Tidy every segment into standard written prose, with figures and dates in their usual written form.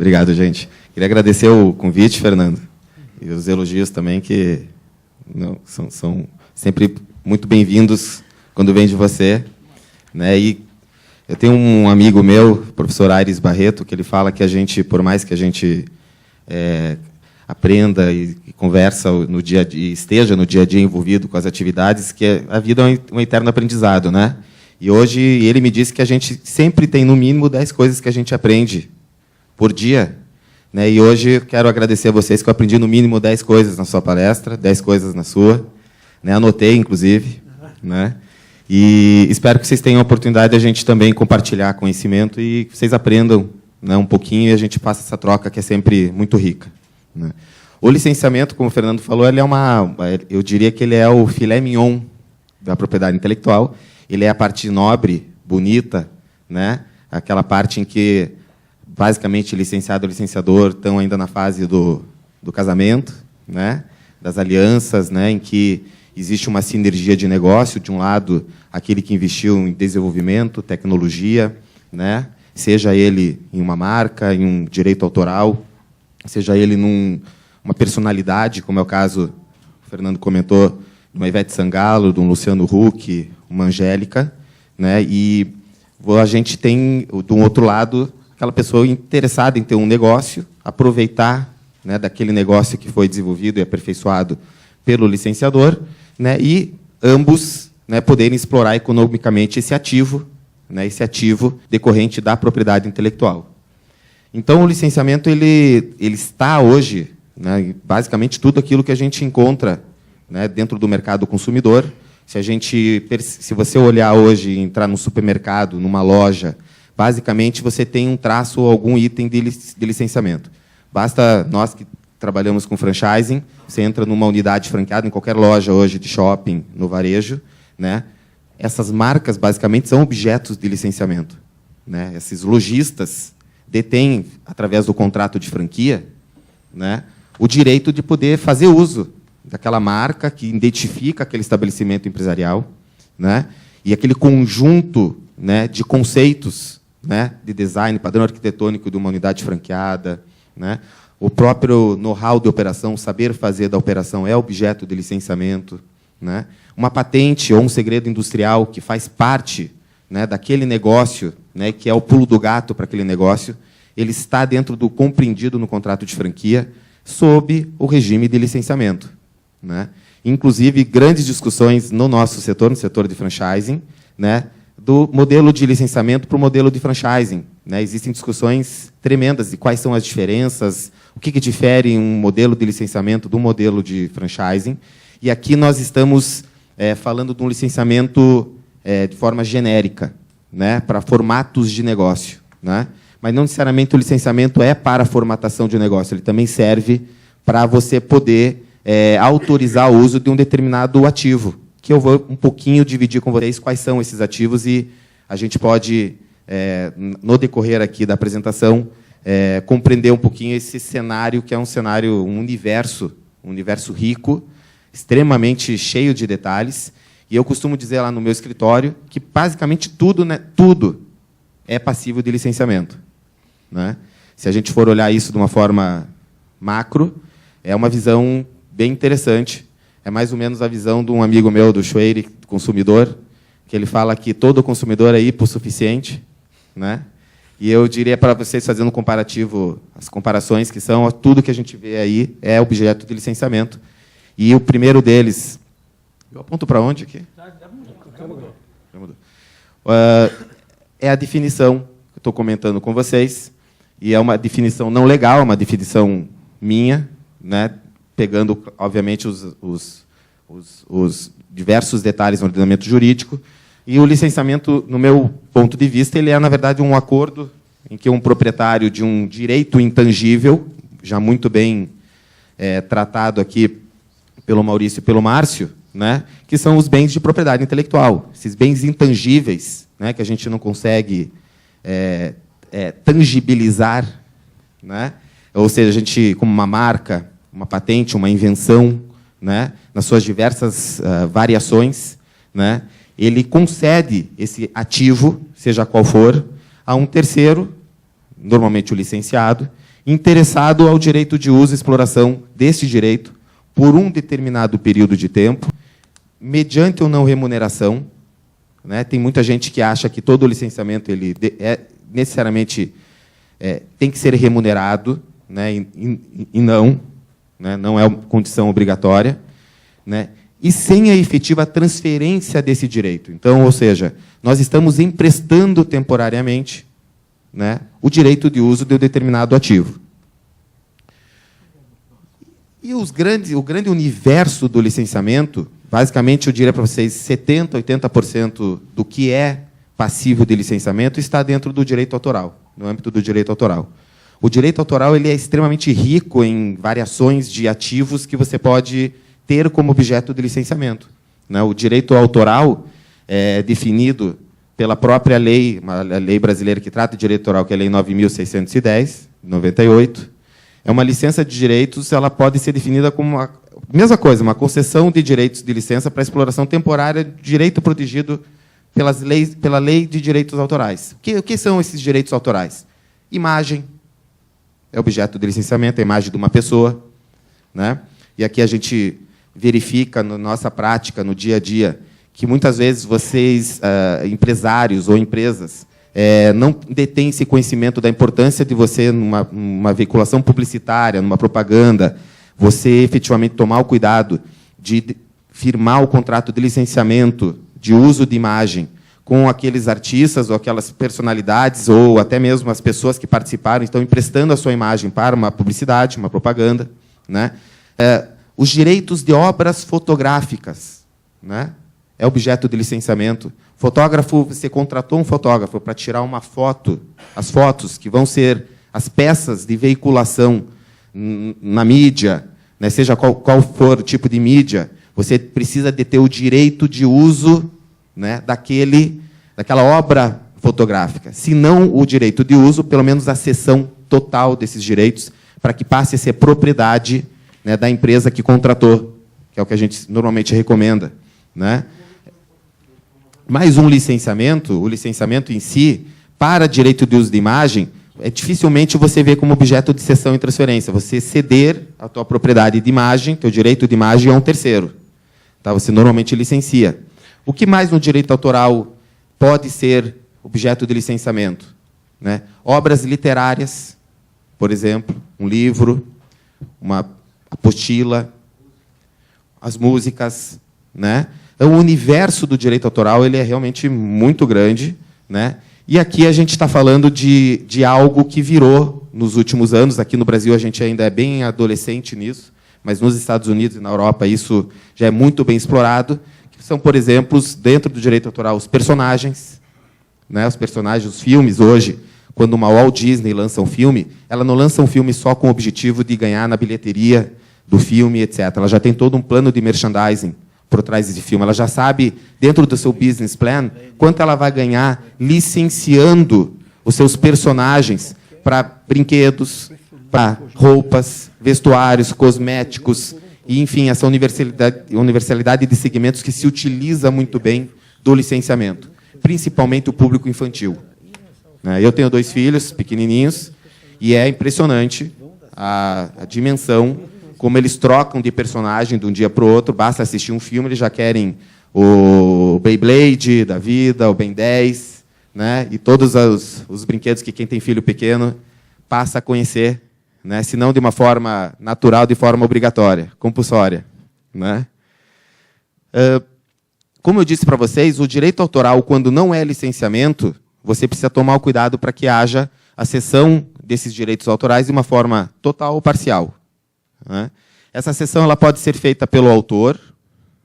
Obrigado, gente. Queria agradecer o convite, Fernando, e os elogios também, que são sempre muito bem-vindos quando vem de você. Né? E eu tenho um amigo meu, o professor Aires Barreto, que ele fala que a gente, por mais que a gente aprenda e conversa no dia a dia, esteja no dia a dia envolvido com as atividades, que a vida é um eterno aprendizado, né? E hoje ele me disse que a gente sempre tem, no mínimo, 10 coisas que a gente aprende por dia. Né? E hoje eu quero agradecer a vocês, que eu aprendi, no mínimo, 10 coisas na sua palestra, 10 coisas na sua. Né? Anotei, inclusive. Né? E espero que vocês tenham a oportunidade de a gente também compartilhar conhecimento e que vocês aprendam, né, um pouquinho, e a gente faça essa troca, que é sempre muito rica. Né? O licenciamento, como o Fernando falou, ele eu diria que ele é o filé mignon da propriedade intelectual. Ele é a parte nobre, bonita, né? Aquela parte em que, basicamente, licenciado e licenciador estão ainda na fase do casamento, né? Das alianças, né? Em que existe uma sinergia de negócio. De um lado, aquele que investiu em desenvolvimento, tecnologia, né? Seja ele em uma marca, em um direito autoral, seja ele numa personalidade, como é o caso, o Fernando comentou, de uma Ivete Sangalo, de um Luciano Huck, uma Angélica, né? E a gente tem, do outro lado, aquela pessoa interessada em ter um negócio, aproveitar, né, daquele negócio que foi desenvolvido e aperfeiçoado pelo licenciador, né, e ambos, né, poderem explorar economicamente esse ativo, né, esse ativo decorrente da propriedade intelectual. Então, o licenciamento ele está hoje, né, basicamente tudo aquilo que a gente encontra, né, dentro do mercado consumidor. Se você olhar hoje, entrar num supermercado, numa loja, basicamente você tem um traço ou algum item de licenciamento. Basta nós que trabalhamos com franchising, você entra numa unidade franqueada em qualquer loja hoje de shopping, no varejo, né? Essas marcas basicamente são objetos de licenciamento, né? Esses lojistas detêm, através do contrato de franquia, né, o direito de poder fazer uso daquela marca que identifica aquele estabelecimento empresarial, né, e aquele conjunto, né, de conceitos, né, de design, padrão arquitetônico de uma unidade franqueada, né, o próprio know-how de operação, saber fazer da operação é objeto de licenciamento, né, uma patente ou um segredo industrial que faz parte, né, daquele negócio, né, que é o pulo do gato para aquele negócio, ele está dentro do compreendido no contrato de franquia, sob o regime de licenciamento. Né? Inclusive, grandes discussões no nosso setor, no setor de franchising, né, do modelo de licenciamento para o modelo de franchising. Né? Existem discussões tremendas de quais são as diferenças, o que difere um modelo de licenciamento do modelo de franchising. E aqui nós estamos falando de um licenciamento de forma genérica, né, para formatos de negócio. Né? Mas não necessariamente o licenciamento é para a formatação de negócio, ele também serve para você poder autorizar o uso de um determinado ativo, que eu vou um pouquinho dividir com vocês quais são esses ativos, e a gente pode, no decorrer aqui da apresentação, compreender um pouquinho esse cenário, que é um universo rico, extremamente cheio de detalhes, e eu costumo dizer lá no meu escritório que, basicamente, tudo, né, tudo é passível de licenciamento. Né? Se a gente for olhar isso de uma forma macro, é uma visão bem interessante. É mais ou menos a visão de um amigo meu, do Schweire, consumidor, que ele fala que todo consumidor é hipossuficiente. Né? E eu diria para vocês, fazendo um comparativo, as comparações que são, tudo que a gente vê aí é objeto de licenciamento. E o primeiro deles... Eu aponto para onde aqui? Já mudou. É a definição que eu estou comentando com vocês, e é uma definição não legal, é uma definição minha, né, pegando, obviamente, os diversos detalhes no ordenamento jurídico. E o licenciamento, no meu ponto de vista, ele é, na verdade, um acordo em que um proprietário de um direito intangível, já muito bem tratado aqui pelo Maurício e pelo Márcio, né, que são os bens de propriedade intelectual, esses bens intangíveis, né, que a gente não consegue tangibilizar, né? Ou seja, a gente, como uma marca, uma patente, uma invenção, né, nas suas diversas variações, né, ele concede esse ativo, seja qual for, a um terceiro, normalmente o licenciado, interessado ao direito de uso e exploração deste direito por um determinado período de tempo, mediante ou não remuneração, né? Tem muita gente que acha que todo licenciamento ele necessariamente tem que ser remunerado, né? E não, né? Não é condição obrigatória, né? E sem a efetiva transferência desse direito. Então, ou seja, nós estamos emprestando temporariamente, né, o direito de uso de um determinado ativo. E o grande universo do licenciamento, basicamente, eu diria para vocês, 70%, 80% do que é passível de licenciamento está dentro do direito autoral, no âmbito do direito autoral. O direito autoral ele é extremamente rico em variações de ativos que você pode ter como objeto de licenciamento, né? O direito autoral é definido pela própria lei, uma lei brasileira que trata de direito autoral, que é a Lei 9.610, de 98. É uma licença de direitos, ela pode ser definida como uma mesma coisa, uma concessão de direitos de licença para exploração temporária de direito protegido pela Lei de Direitos Autorais. O que são esses direitos autorais? Imagem é objeto de licenciamento, a imagem de uma pessoa, né? E aqui a gente verifica na nossa prática, no dia a dia, que muitas vezes vocês, empresários ou empresas, não detêm esse conhecimento da importância de você, numa veiculação publicitária, numa propaganda, você efetivamente tomar o cuidado de firmar o contrato de licenciamento de uso de imagem com aqueles artistas ou aquelas personalidades ou até mesmo as pessoas que participaram, estão emprestando a sua imagem para uma publicidade, uma propaganda, né? Os direitos de obras fotográficas, né? É objeto de licenciamento. Fotógrafo, você contratou um fotógrafo para tirar uma foto, as fotos que vão ser as peças de veiculação na mídia, né? Seja qual for o tipo de mídia, você precisa de ter o direito de uso, né, daquela obra fotográfica. Se não o direito de uso, pelo menos a cessão total desses direitos, para que passe a ser propriedade, né, da empresa que contratou, que é o que a gente normalmente recomenda, né? Mais um licenciamento, o licenciamento em si, para direito de uso de imagem, dificilmente você vê como objeto de cessão e transferência. Você ceder a tua propriedade de imagem, teu direito de imagem, a um terceiro. Tá? Você normalmente licencia. O que mais no direito autoral pode ser objeto de licenciamento, né? Obras literárias, por exemplo, um livro, uma apostila, as músicas, né? Então, o universo do direito autoral ele é realmente muito grande, né? E aqui a gente está falando de algo que virou nos últimos anos. Aqui no Brasil a gente ainda é bem adolescente nisso, mas nos Estados Unidos e na Europa isso já é muito bem explorado. Que são, por exemplo, dentro do direito autoral, os personagens, né? Os personagens, os filmes hoje. Quando uma Walt Disney lança um filme, ela não lança um filme só com o objetivo de ganhar na bilheteria do filme, etc. Ela já tem todo um plano de merchandising por trás desse filme. Ela já sabe, dentro do seu business plan, quanto ela vai ganhar licenciando os seus personagens para brinquedos, para roupas, vestuários, cosméticos, e, enfim, essa universalidade de segmentos que se utiliza muito bem do licenciamento, principalmente o público infantil. Eu tenho 2 filhos pequenininhos e é impressionante a dimensão, como eles trocam de personagem de um dia para o outro. Basta assistir um filme, eles já querem o Beyblade da vida, o Ben 10, né? E todos os brinquedos que quem tem filho pequeno passa a conhecer, né? Se não de uma forma natural, de forma obrigatória, compulsória, né? Como eu disse para vocês, o direito autoral, quando não é licenciamento, você precisa tomar o cuidado para que haja a cessão desses direitos autorais de uma forma total ou parcial, né? Essa cessão ela pode ser feita pelo autor,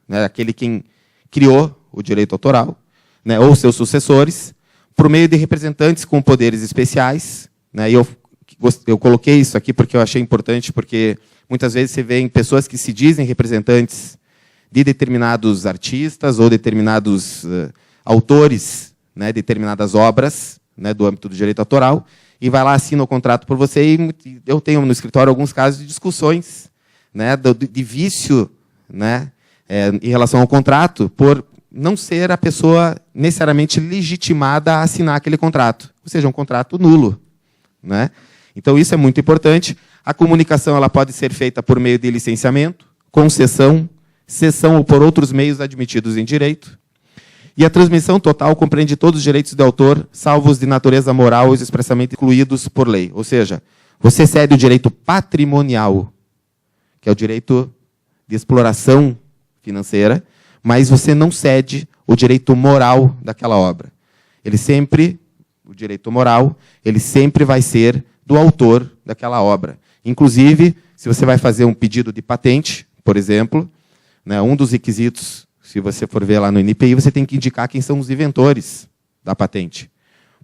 né, aquele quem criou o direito autoral, né, ou seus sucessores, por meio de representantes com poderes especiais, né? E eu coloquei isso aqui porque eu achei importante, porque muitas vezes você vê em pessoas que se dizem representantes de determinados artistas ou determinados autores, né, determinadas obras, né, do âmbito do direito autoral, e vai lá, assina o contrato por você. E eu tenho no escritório alguns casos de discussões, né, de vício, né, em relação ao contrato, por não ser a pessoa necessariamente legitimada a assinar aquele contrato, ou seja, um contrato nulo, né? Então, isso é muito importante. A comunicação ela pode ser feita por meio de licenciamento, concessão, cessão ou por outros meios admitidos em direito. E a transmissão total compreende todos os direitos de autor, salvo os de natureza moral e expressamente incluídos por lei. Ou seja, você cede o direito patrimonial, que é o direito de exploração financeira, mas você não cede o direito moral daquela obra. O direito moral, ele sempre vai ser do autor daquela obra. Inclusive, se você vai fazer um pedido de patente, por exemplo, né, um dos requisitos, se você for ver lá no NPI, você tem que indicar quem são os inventores da patente.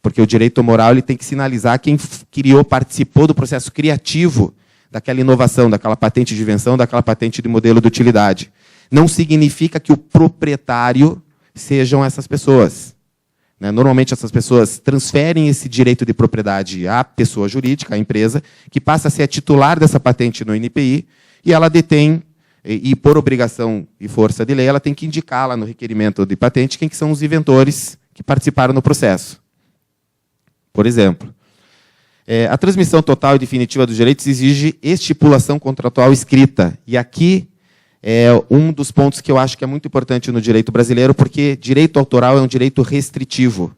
Porque o direito moral ele tem que sinalizar quem criou, participou do processo criativo daquela inovação, daquela patente de invenção, daquela patente de modelo de utilidade. Não significa que o proprietário sejam essas pessoas. Normalmente, essas pessoas transferem esse direito de propriedade à pessoa jurídica, à empresa, que passa a ser a titular dessa patente no NPI, e ela detém, e por obrigação e força de lei, ela tem que indicar lá no requerimento de patente quem que são os inventores que participaram no processo. Por exemplo, a transmissão total e definitiva dos direitos exige estipulação contratual escrita. E aqui é um dos pontos que eu acho que é muito importante no direito brasileiro, porque direito autoral é um direito restritivo.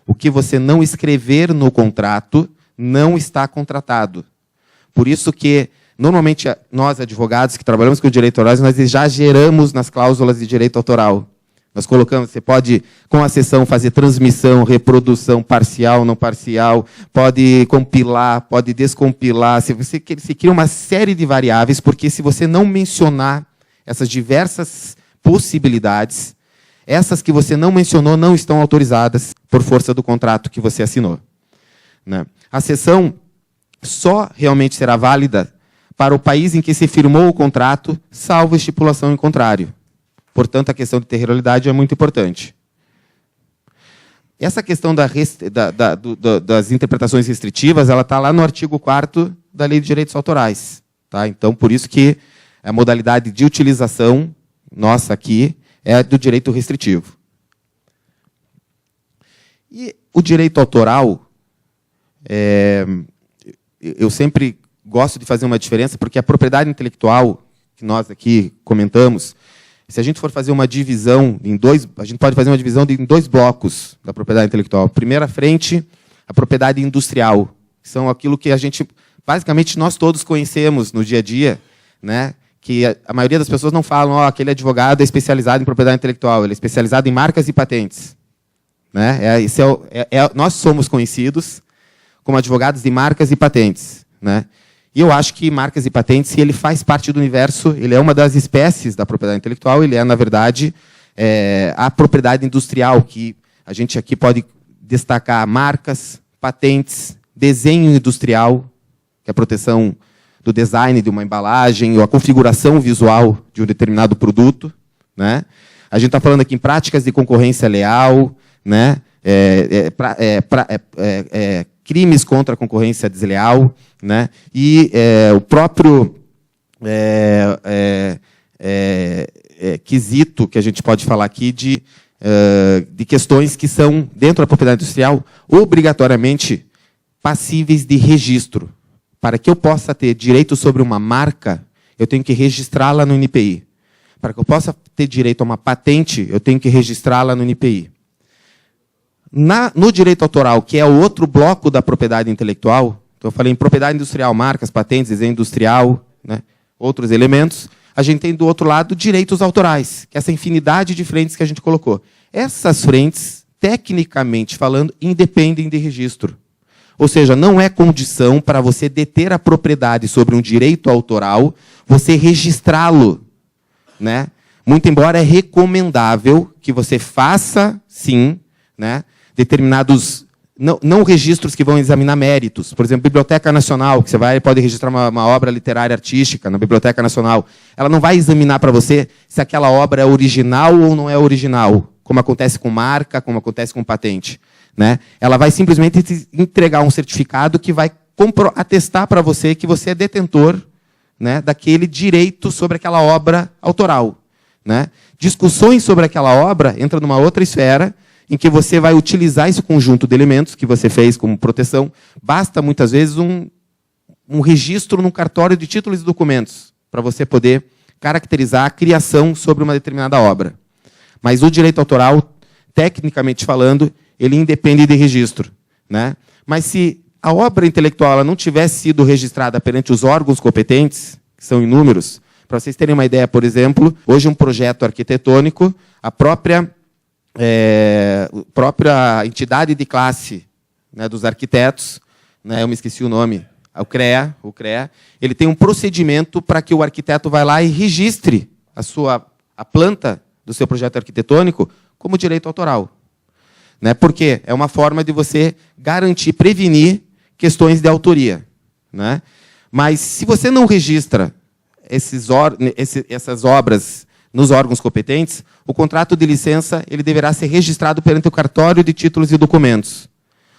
O que você não escrever no contrato não está contratado. Por isso que, normalmente, nós, advogados que trabalhamos com direito autoral, nós já geramos nas cláusulas de direito autoral. Nós colocamos, você pode, com a sessão, fazer transmissão, reprodução parcial, não parcial, pode compilar, pode descompilar. Você cria uma série de variáveis, porque se você não mencionar essas diversas possibilidades, essas que você não mencionou não estão autorizadas por força do contrato que você assinou. A sessão só realmente será válida para o país em que se firmou o contrato, salvo estipulação em contrário. Portanto, a questão de territorialidade é muito importante. Essa questão das interpretações restritivas, ela está lá no artigo 4º da Lei de Direitos Autorais. Tá? Então, por isso que a modalidade de utilização nossa aqui é do direito restritivo. E o direito autoral, eu sempre gosto de fazer uma diferença, porque a propriedade intelectual, que nós aqui comentamos, se a gente for fazer uma divisão em dois, a gente pode fazer uma divisão em dois blocos da propriedade intelectual. Primeira frente, a propriedade industrial, que são aquilo que a gente, basicamente, nós todos conhecemos no dia a dia, que a maioria das pessoas não falam, aquele advogado é especializado em propriedade intelectual, ele é especializado em marcas e patentes. Nós somos conhecidos como advogados de marcas e patentes. E eu acho que marcas e patentes, ele faz parte do universo, ele é uma das espécies da propriedade intelectual, ele é, na verdade, a propriedade industrial, que a gente aqui pode destacar marcas, patentes, desenho industrial, que é a proteção do design de uma embalagem, ou a configuração visual de um determinado produto. A gente está falando aqui em práticas de concorrência leal, crimes contra a concorrência desleal, e o próprio quesito que a gente pode falar aqui de questões que são, dentro da propriedade industrial, obrigatoriamente passíveis de registro. Para que eu possa ter direito sobre uma marca, eu tenho que registrá-la no NPI. Para que eu possa ter direito a uma patente, eu tenho que registrá-la no NPI. No direito autoral, que é o outro bloco da propriedade intelectual, então eu falei em propriedade industrial, marcas, patentes, desenho industrial, outros elementos, a gente tem do outro lado direitos autorais, que é essa infinidade de frentes que a gente colocou. Essas frentes, tecnicamente falando, independem de registro. Ou seja, não é condição para você deter a propriedade sobre um direito autoral, você registrá-lo. Muito embora é recomendável que você faça, sim, determinados, não registros que vão examinar méritos. Por exemplo, Biblioteca Nacional, que você pode registrar uma obra literária artística na Biblioteca Nacional. Ela não vai examinar para você se aquela obra é original ou não é original, como acontece com marca, como acontece com patente. Ela vai simplesmente te entregar um certificado que vai atestar para você que você é detentor daquele direito sobre aquela obra autoral. Discussões sobre aquela obra entram numa outra esfera, em que você vai utilizar esse conjunto de elementos que você fez como proteção. Basta, muitas vezes, um registro no cartório de títulos e documentos, para você poder caracterizar a criação sobre uma determinada obra. Mas o direito autoral, tecnicamente falando, ele independe de registro, né? Mas se a obra intelectual ela não tivesse sido registrada perante os órgãos competentes, que são inúmeros, para vocês terem uma ideia, por exemplo, hoje um projeto arquitetônico, a própria entidade de classe, né, dos arquitetos, né, eu me esqueci o nome, o CREA, ele tem um procedimento para que o arquiteto vá lá e registre a planta do seu projeto arquitetônico como direito autoral. Né? Porque é uma forma de você garantir, prevenir questões de autoria. Né? Mas, se você não registra essas obras nos órgãos competentes, o contrato de licença ele deverá ser registrado perante o cartório de títulos e documentos.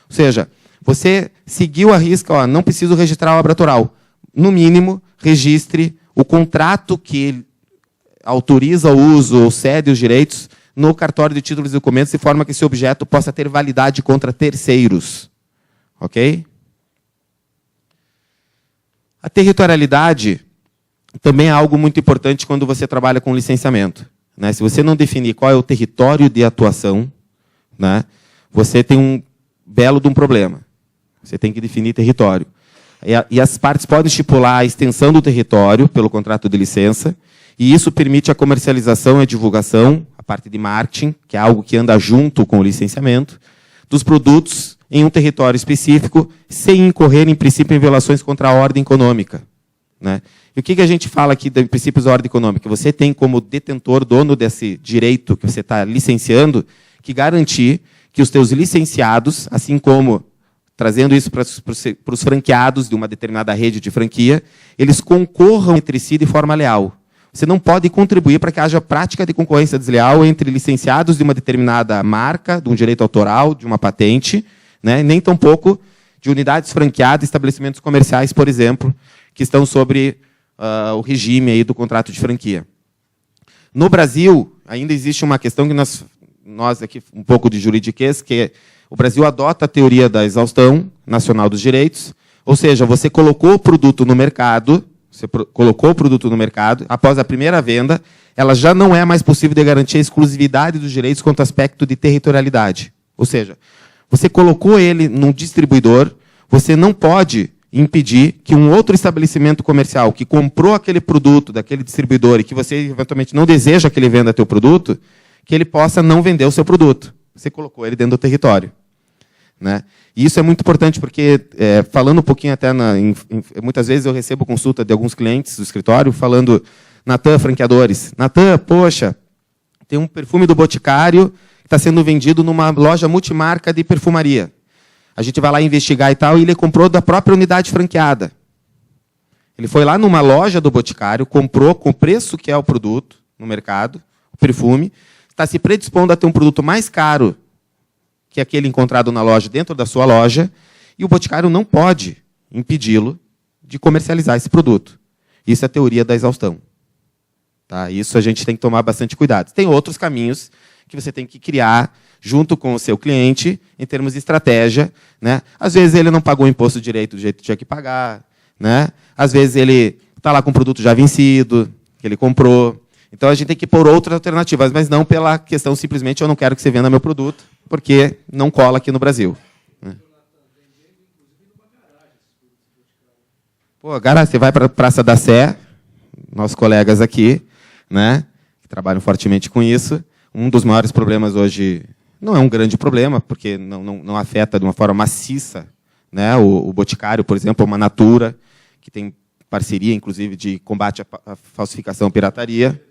Ou seja, você seguiu a risca, não preciso registrar a obra autoral. No mínimo, registre o contrato que autoriza o uso ou cede os direitos no cartório de títulos e documentos, de forma que esse objeto possa ter validade contra terceiros. Ok? A territorialidade também é algo muito importante quando você trabalha com licenciamento. Né? Se você não definir qual é o território de atuação, né, você tem um belo de um problema. Você tem que definir território. E as partes podem estipular a extensão do território pelo contrato de licença, e isso permite a comercialização e a divulgação, a parte de marketing, que é algo que anda junto com o licenciamento, dos produtos em um território específico, sem incorrer, em princípio, em violações contra a ordem econômica. Né? E o que a gente fala aqui de princípios da ordem econômica? Você tem como detentor, dono desse direito que você está licenciando, que garantir que os teus licenciados, assim como trazendo isso para os franqueados de uma determinada rede de franquia, eles concorram entre si de forma leal. Você não pode contribuir para que haja prática de concorrência desleal entre licenciados de uma determinada marca, de um direito autoral, de uma patente, né? Nem tampouco de unidades franqueadas, estabelecimentos comerciais, por exemplo, que estão sobre o regime aí do contrato de franquia. No Brasil, ainda existe uma questão que nós aqui, um pouco de juridiquês, que o Brasil adota a teoria da exaustão nacional dos direitos, ou seja, você colocou o produto no mercado, após a primeira venda, ela já não é mais possível de garantir a exclusividade dos direitos quanto ao aspecto de territorialidade. Ou seja, você colocou ele num distribuidor, você não pode impedir que um outro estabelecimento comercial que comprou aquele produto daquele distribuidor e que você eventualmente não deseja que ele venda teu produto, que ele possa não vender o seu produto. Você colocou ele dentro do território. Né? E isso é muito importante porque, falando um pouquinho até, muitas vezes eu recebo consulta de alguns clientes do escritório falando, Natan, franqueadores, Natan, poxa, tem um perfume do Boticário que está sendo vendido numa loja multimarca de perfumaria. A gente vai lá investigar e tal, e ele comprou da própria unidade franqueada. Ele foi lá numa loja do Boticário, comprou com o preço que é o produto no mercado, o perfume, está se predispondo a ter um produto mais caro que aquele encontrado na loja, dentro da sua loja, e o Boticário não pode impedi-lo de comercializar esse produto. Isso é a teoria da exaustão. Tá? Isso a gente tem que tomar bastante cuidado. Tem outros caminhos que você tem que criar junto com o seu cliente, em termos de estratégia. Né? Às vezes ele não pagou o imposto direito do jeito que tinha que pagar. Né? Às vezes ele está lá com o produto já vencido, que ele comprou. Então, a gente tem que pôr outras alternativas, mas não pela questão simplesmente eu não quero que você venda meu produto, porque não cola aqui no Brasil. Né? Pô, agora você vai para a Praça da Sé, nossos colegas aqui, né, que trabalham fortemente com isso. Um dos maiores problemas hoje, não é um grande problema, porque não afeta de uma forma maciça, né, o Boticário, por exemplo, uma Natura, que tem parceria, inclusive, de combate à falsificação e pirataria.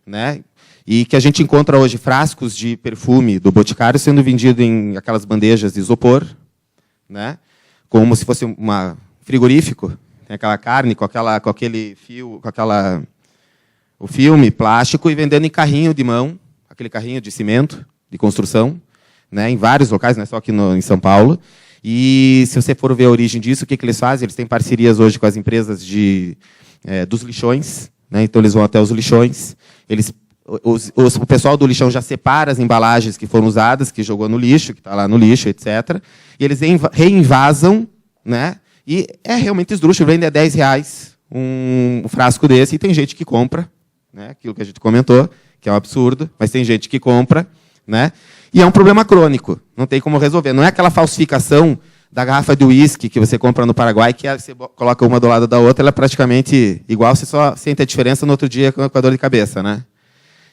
Né? E que a gente encontra hoje frascos de perfume do Boticário sendo vendido em aquelas bandejas de isopor, né? Como se fosse um frigorífico, tem aquela carne com aquele fio, o filme plástico, e vendendo em carrinho de mão, aquele carrinho de cimento, de construção, né? Em vários locais, não é só aqui em São Paulo. E se você for ver a origem disso, o que eles fazem? Eles têm parcerias hoje com as empresas dos lixões. Né? Então, eles vão até os lixões, eles o pessoal do lixão já separa as embalagens que foram usadas, que jogou no lixo, que está lá no lixo, etc. E eles reinvasam, né? E é realmente esdrúxulo, vende a R$10 um frasco desse, e tem gente que compra, né? Aquilo que a gente comentou, que é um absurdo, mas tem gente que compra, né? E é um problema crônico, não tem como resolver. Não é aquela falsificação da garrafa de uísque que você compra no Paraguai, que você coloca uma do lado da outra, ela é praticamente igual, você só sente a diferença no outro dia com a dor de cabeça, né?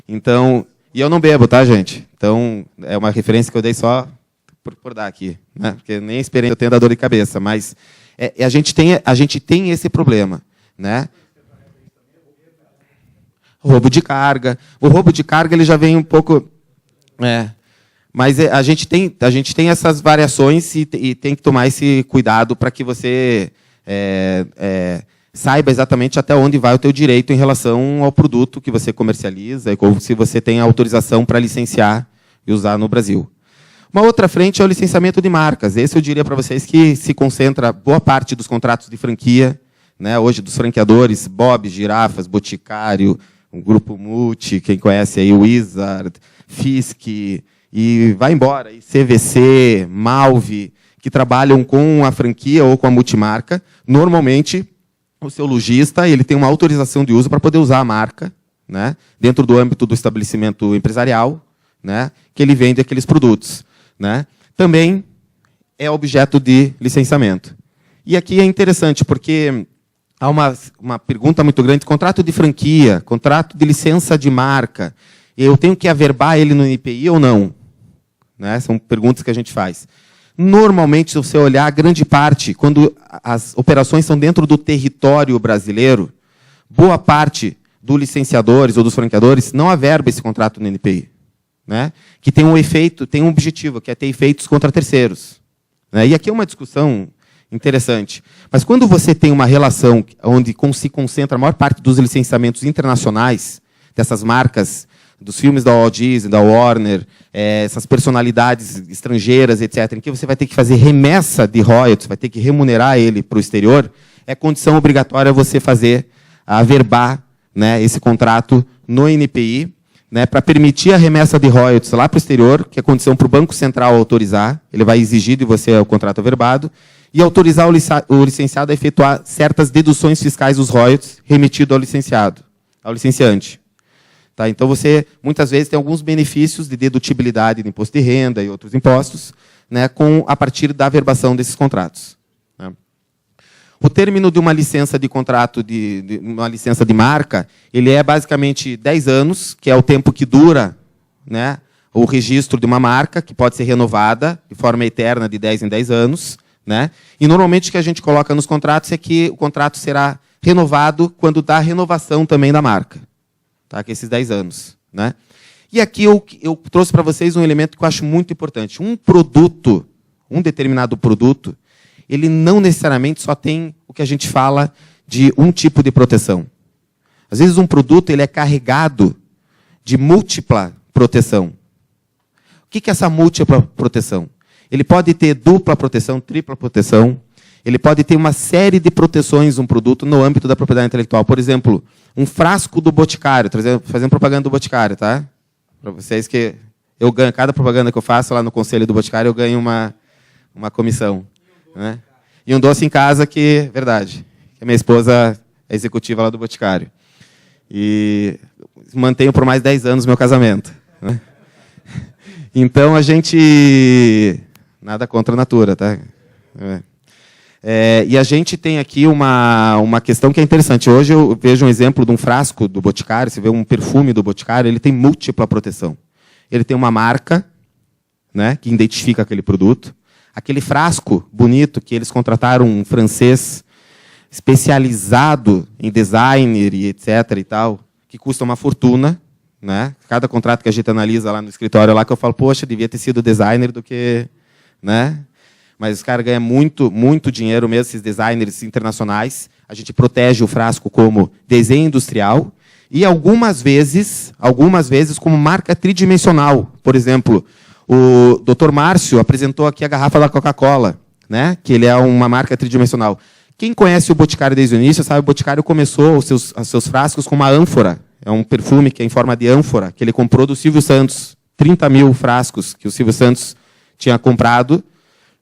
Então, e eu não bebo, tá, gente? Então, é uma referência que eu dei só por dar aqui, né? Porque nem experiência eu tenho da dor de cabeça, mas a gente tem esse problema, né? Roubo de carga. O roubo de carga ele já vem um pouco... mas a gente tem essas variações e tem que tomar esse cuidado para que você saiba exatamente até onde vai o teu direito em relação ao produto que você comercializa, ou se você tem autorização para licenciar e usar no Brasil. Uma outra frente é o licenciamento de marcas. Esse eu diria para vocês que se concentra boa parte dos contratos de franquia, né, hoje dos franqueadores, Bob, Girafas, Boticário, o Grupo Multi, quem conhece aí, Wizard, Fisk, e vai embora, e CVC, Malve, que trabalham com a franquia ou com a multimarca. Normalmente, o seu lojista ele tem uma autorização de uso para poder usar a marca, né, dentro do âmbito do estabelecimento empresarial, né, que ele vende aqueles produtos, né. Também é objeto de licenciamento. E aqui é interessante, porque há uma pergunta muito grande: contrato de franquia, contrato de licença de marca, eu tenho que averbar ele no INPI ou não? Né? São perguntas que a gente faz. Normalmente, se você olhar, a grande parte, quando as operações são dentro do território brasileiro, boa parte dos licenciadores ou dos franqueadores não averba esse contrato no INPI. Né? Que tem um efeito, tem um objetivo, que é ter efeitos contra terceiros. Né? E aqui é uma discussão interessante. Mas quando você tem uma relação onde se concentra a maior parte dos licenciamentos internacionais, dessas marcas, dos filmes da Walt Disney, da Warner, essas personalidades estrangeiras, etc., em que você vai ter que fazer remessa de royalties, vai ter que remunerar ele para o exterior, é condição obrigatória você averbar, né, esse contrato no INPI, né, para permitir a remessa de royalties lá para o exterior, que é condição para o Banco Central autorizar, ele vai exigir de você o contrato averbado, e autorizar o licenciado a efetuar certas deduções fiscais dos royalties remetido ao licenciante. Tá? Então, você, muitas vezes, tem alguns benefícios de dedutibilidade de imposto de renda e outros impostos, né, a partir da averbação desses contratos. Né? O término de uma licença de contrato, uma licença de marca, ele é basicamente 10 anos, que é o tempo que dura, né, o registro de uma marca, que pode ser renovada de forma eterna de 10 em 10 anos. Né? E, normalmente, o que a gente coloca nos contratos é que o contrato será renovado quando dá a renovação também da marca. Tá? Que é esses 10 anos. Né? E aqui eu trouxe para vocês um elemento que eu acho muito importante. Um determinado produto, ele não necessariamente só tem o que a gente fala de um tipo de proteção. Às vezes, um produto ele é carregado de múltipla proteção. O que é essa múltipla proteção? Ele pode ter dupla proteção, tripla proteção. Ele pode ter uma série de proteções um produto no âmbito da propriedade intelectual. Por exemplo, um frasco do Boticário, fazendo propaganda do Boticário, tá? Para vocês que eu ganho, cada propaganda que eu faço lá no Conselho do Boticário, eu ganho uma comissão. Né? E um doce em casa que, verdade, que a minha esposa é executiva lá do Boticário. E mantenho por mais 10 anos meu casamento. Né? Então, a gente... Nada contra a Natura, tá? E a gente tem aqui uma questão que é interessante. Hoje eu vejo um exemplo de um frasco do Boticário, você vê um perfume do Boticário, ele tem múltipla proteção. Ele tem uma marca, né, que identifica aquele produto. Aquele frasco bonito que eles contrataram um francês especializado em designer e etc. e tal, que custa uma fortuna. Né? Cada contrato que a gente analisa lá no escritório, lá que eu falo, poxa, devia ter sido designer do que... Né? Mas os caras ganham muito, muito dinheiro mesmo, esses designers internacionais. A gente protege o frasco como desenho industrial e algumas vezes como marca tridimensional. Por exemplo, o Dr. Márcio apresentou aqui a garrafa da Coca-Cola, né? Que ele é uma marca tridimensional. Quem conhece o Boticário desde o início sabe que o Boticário começou os seus frascos com uma ânfora é um perfume que é em forma de ânfora, que ele comprou do Silvio Santos, 30 mil frascos que o Silvio Santos tinha comprado,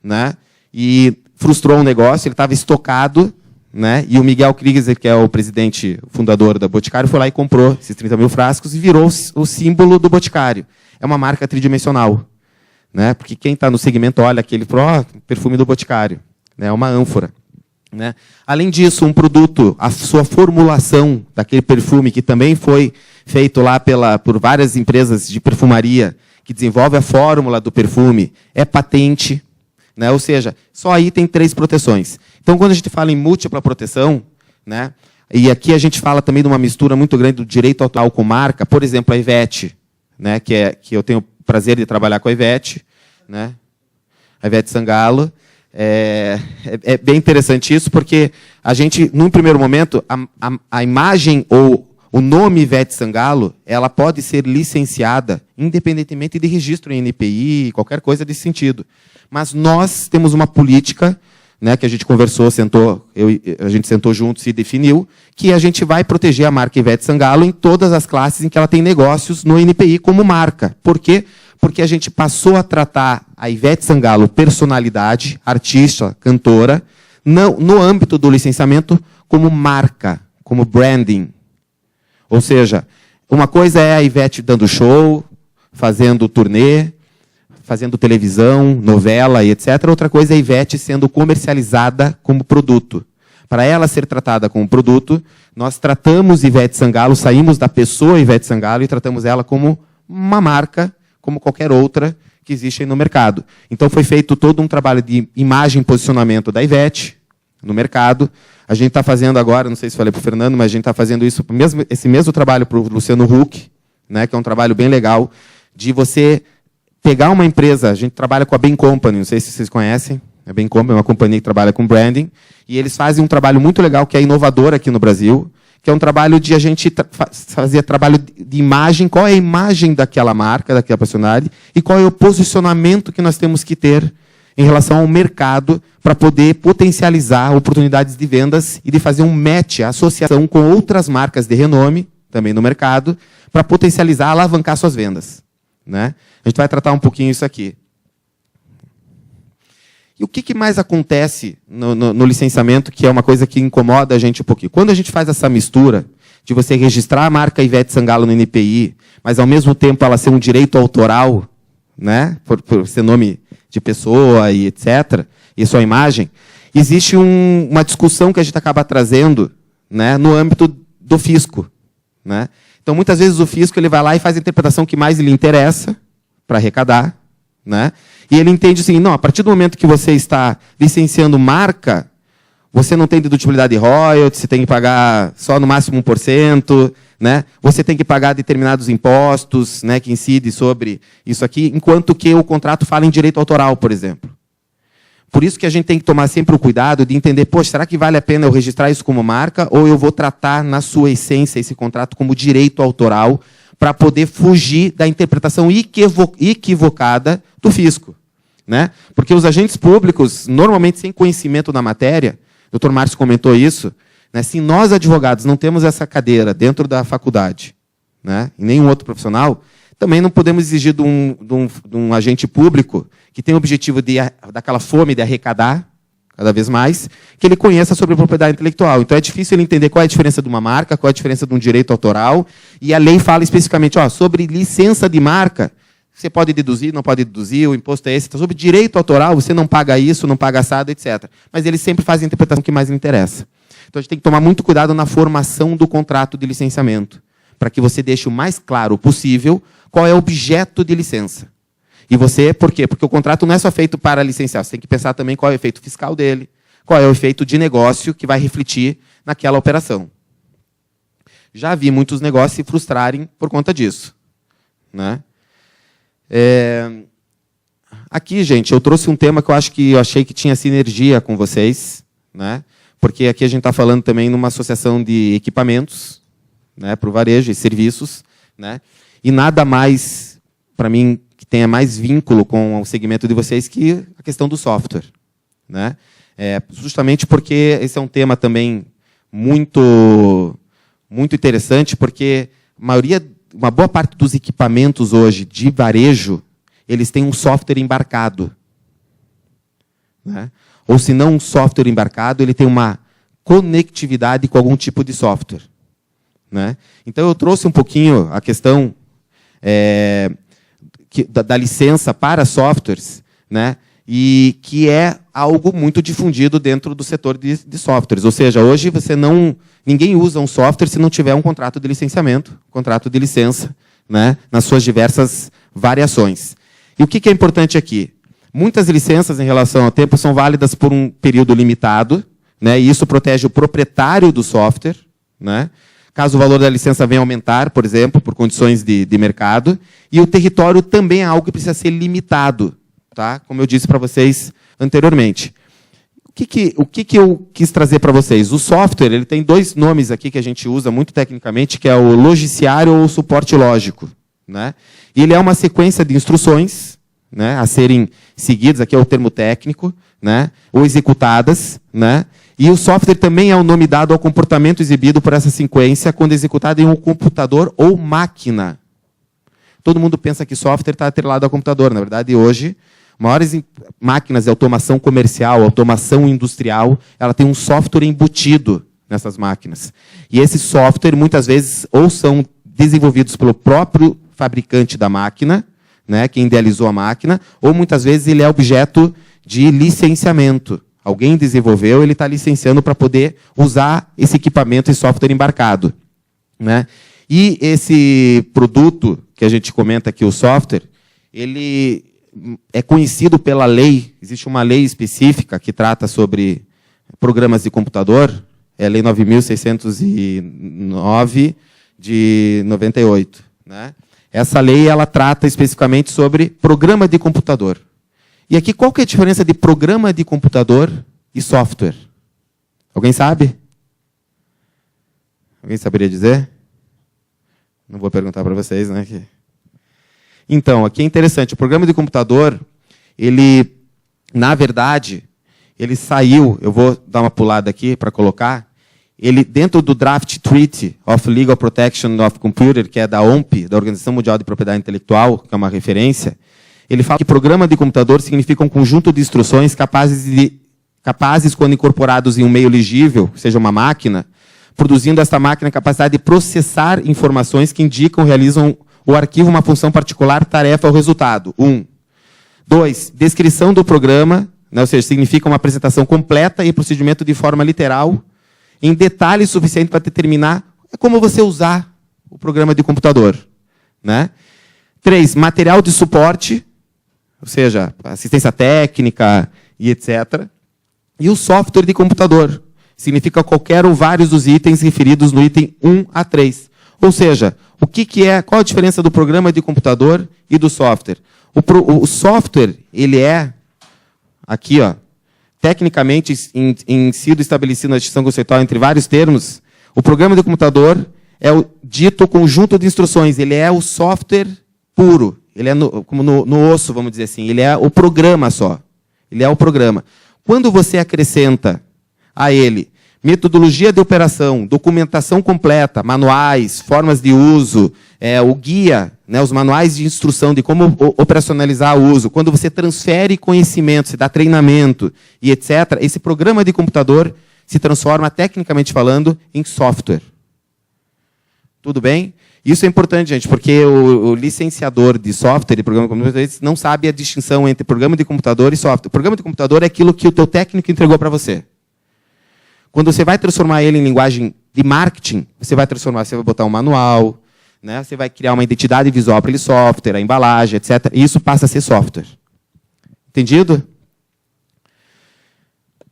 né? E frustrou um negócio, ele estava estocado, né? E o Miguel Krieger, que é o presidente, o fundador da Boticário, foi lá e comprou esses 30 mil frascos e virou o símbolo do Boticário. É uma marca tridimensional, né? Porque quem está no segmento olha aquele perfume do Boticário, né? É uma ânfora, né? Além disso, um produto, a sua formulação daquele perfume, que também foi feito lá por várias empresas de perfumaria, que desenvolve a fórmula do perfume, é patente, né? Ou seja, só aí tem 3 proteções. Então, quando a gente fala em múltipla proteção, né? E aqui a gente fala também de uma mistura muito grande do direito autoral com marca, por exemplo, a Ivete, né? Que eu tenho o prazer de trabalhar com a Ivete, né? A Ivete Sangalo. É bem interessante isso, porque a gente, num primeiro momento, a imagem ou o nome Ivete Sangalo, ela pode ser licenciada, independentemente de registro em NPI, qualquer coisa desse sentido. Mas nós temos uma política, né, que a gente conversou, a gente sentou juntos e definiu, que a gente vai proteger a marca Ivete Sangalo em todas as classes em que ela tem negócios no NPI como marca. Por quê? Porque a gente passou a tratar a Ivete Sangalo, personalidade, artista, cantora, no âmbito do licenciamento, como marca, como branding. Ou seja, uma coisa é a Ivete dando show, fazendo turnê, fazendo televisão, novela e etc. Outra coisa é a Ivete sendo comercializada como produto. Para ela ser tratada como produto, nós tratamos Ivete Sangalo, saímos da pessoa Ivete Sangalo e tratamos ela como uma marca, como qualquer outra que existe aí no mercado. Então foi feito todo um trabalho de imagem e posicionamento da Ivete no mercado. A gente está fazendo agora, não sei se falei para o Fernando, mas a gente está fazendo esse mesmo trabalho para o Luciano Huck, né, que é um trabalho bem legal, de você pegar uma empresa, a gente trabalha com a Bain Company, não sei se vocês conhecem, a Bain Company é uma companhia que trabalha com branding, e eles fazem um trabalho muito legal, que é inovador aqui no Brasil, que é um trabalho de a gente fazer trabalho de imagem, qual é a imagem daquela marca, daquela personalidade, e qual é o posicionamento que nós temos que ter em relação ao mercado para poder potencializar oportunidades de vendas e de fazer um match, a associação com outras marcas de renome, também no mercado, para potencializar, alavancar suas vendas, né? A gente vai tratar um pouquinho isso aqui. E o que mais acontece no licenciamento, que é uma coisa que incomoda a gente um pouquinho? Quando a gente faz essa mistura de você registrar a marca Ivete Sangalo no NPI, mas, ao mesmo tempo, ela ser um direito autoral, né, por ser nome de pessoa e etc., e sua imagem, existe uma discussão que a gente acaba trazendo, né, no âmbito do fisco, né? Então, muitas vezes, o fisco ele vai lá e faz a interpretação que mais lhe interessa para arrecadar, né? E ele entende assim, não, a partir do momento que você está licenciando marca, você não tem dedutibilidade de royalties, você tem que pagar só no máximo 1%, né? Você tem que pagar determinados impostos, né, que incidem sobre isso aqui, enquanto que o contrato fala em direito autoral, por exemplo. Por isso que a gente tem que tomar sempre o cuidado de entender, poxa, será que vale a pena eu registrar isso como marca ou eu vou tratar na sua essência esse contrato como direito autoral para poder fugir da interpretação equivocada do fisco, né? Porque os agentes públicos, normalmente sem conhecimento da matéria, o Dr. Márcio comentou isso, né? Se nós, advogados, não temos essa cadeira dentro da faculdade, né, e nenhum outro profissional, também não podemos exigir de um agente público que tem o objetivo daquela fome de arrecadar cada vez mais, que ele conheça sobre propriedade intelectual. Então, é difícil ele entender qual é a diferença de uma marca, qual é a diferença de um direito autoral, e a lei fala especificamente, sobre licença de marca, você pode deduzir, não pode deduzir, o imposto é esse. Então, sobre direito autoral, você não paga isso, não paga assado, etc. Mas ele sempre faz a interpretação que mais lhe interessa. Então, a gente tem que tomar muito cuidado na formação do contrato de licenciamento, para que você deixe o mais claro possível qual é o objeto de licença. E você, por quê? Porque o contrato não é só feito para licenciar, você tem que pensar também qual é o efeito fiscal dele, qual é o efeito de negócio que vai refletir naquela operação. Já vi muitos negócios se frustrarem por conta disso, né? Aqui, gente, eu trouxe um tema que eu achei que tinha sinergia com vocês, né? Porque aqui a gente está falando também numa associação de equipamentos, né, para o varejo e serviços, né? E nada mais, para mim, que tenha mais vínculo com o segmento de vocês que a questão do software, né? Justamente porque esse é um tema também muito interessante, porque uma boa parte dos equipamentos hoje de varejo, eles têm um software embarcado. Né? Ou se não um software embarcado, ele tem uma conectividade com algum tipo de software. Né? Então, eu trouxe um pouquinho a questão da licença para softwares, né? E que é algo muito difundido dentro do setor de softwares. Ou seja, hoje ninguém usa um software se não tiver um contrato de licenciamento, contrato de licença, né? Nas suas diversas variações. E o que é importante aqui? Muitas licenças em relação ao tempo são válidas por um período limitado, né? E isso protege o proprietário do software, né? Caso o valor da licença venha aumentar, por exemplo, por condições de mercado. E o território também é algo que precisa ser limitado, tá? Como eu disse para vocês anteriormente. O que eu quis trazer para vocês? O software ele tem dois nomes aqui que a gente usa muito tecnicamente, que é o logiciário ou o suporte lógico. Né? E ele é uma sequência de instruções, né, a serem seguidas, aqui é o termo técnico, né, ou executadas. Né? E o software também é o nome dado ao comportamento exibido por essa sequência quando executado em um computador ou máquina. Todo mundo pensa que software está atrelado ao computador. Na verdade, hoje, maiores máquinas de automação comercial, automação industrial, ela tem um software embutido nessas máquinas. E esse software, muitas vezes, ou são desenvolvidos pelo próprio fabricante da máquina, né, quem idealizou a máquina, ou muitas vezes ele é objeto de licenciamento. Alguém desenvolveu, ele está licenciando para poder usar esse equipamento e software embarcado. Né? E esse produto que a gente comenta aqui, o software, ele é conhecido pela lei, existe uma lei específica que trata sobre programas de computador, é a Lei 9.609, de 98. Né? Essa lei ela trata especificamente sobre programa de computador. E aqui, qual que é a diferença de programa de computador e software? Alguém sabe? Alguém saberia dizer? Não vou perguntar para vocês, né? Então, aqui é interessante. O programa de computador, ele, na verdade, ele saiu, eu vou dar uma pulada aqui para colocar, ele, dentro do Draft Treaty of Legal Protection of Computer, que é da OMP, da Organização Mundial de Propriedade Intelectual, que é uma referência, ele fala que programa de computador significa um conjunto de instruções capazes, quando incorporados em um meio legível, seja uma máquina, produzindo esta máquina a capacidade de processar informações que indicam, realizam o arquivo uma função particular, tarefa ou resultado. 2. Descrição do programa, né, ou seja, significa uma apresentação completa e procedimento de forma literal, em detalhe suficiente para determinar como você usar o programa de computador. Né? 3. Material de suporte, ou seja, assistência técnica e etc. E o software de computador. Significa qualquer ou vários dos itens referidos no item 1 a 3. Ou seja, qual a diferença do programa de computador e do software? O software, ele é, aqui, ó, tecnicamente, em sido estabelecido na distinção conceitual entre vários termos, o programa de computador é o dito conjunto de instruções, ele é o software puro, ele é como no osso, vamos dizer assim, ele é o programa só. Ele é o programa. Quando você acrescenta a ele metodologia de operação, documentação completa, manuais, formas de uso, o guia, né, os manuais de instrução de como operacionalizar o uso, quando você transfere conhecimento, se dá treinamento e etc., esse programa de computador se transforma, tecnicamente falando, em software. Tudo bem? Isso é importante, gente, porque o licenciador de software e programa de computador não sabe a distinção entre programa de computador e software. O programa de computador é aquilo que o teu técnico entregou para você. Quando você vai transformar ele em linguagem de marketing, você vai botar um manual, né? Você vai criar uma identidade visual para aquele software, a embalagem, etc. E isso passa a ser software. Entendido?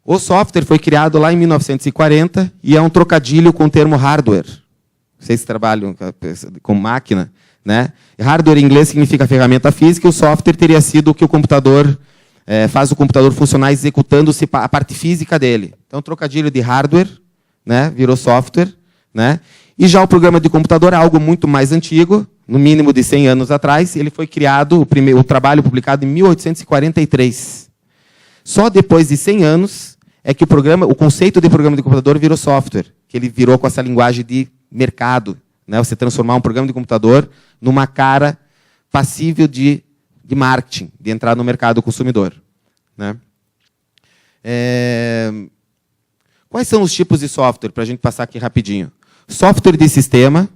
O software foi criado lá em 1940 e é um trocadilho com o termo hardware. Vocês trabalham com máquina, né? Hardware em inglês significa ferramenta física, e o software teria sido o que o computador faz o computador funcionar executando-se a parte física dele. Então, trocadilho de hardware, né, virou software. Né? E já o programa de computador é algo muito mais antigo, no mínimo de 100 anos atrás. Ele foi criado, o trabalho publicado em 1843. Só depois de 100 anos é que o conceito de programa de computador virou software, que ele virou com essa linguagem de mercado, né? Você transformar um programa de computador numa cara passível de marketing, de entrar no mercado consumidor, né? Quais são os tipos de software, para a gente passar aqui rapidinho? Software de sistema,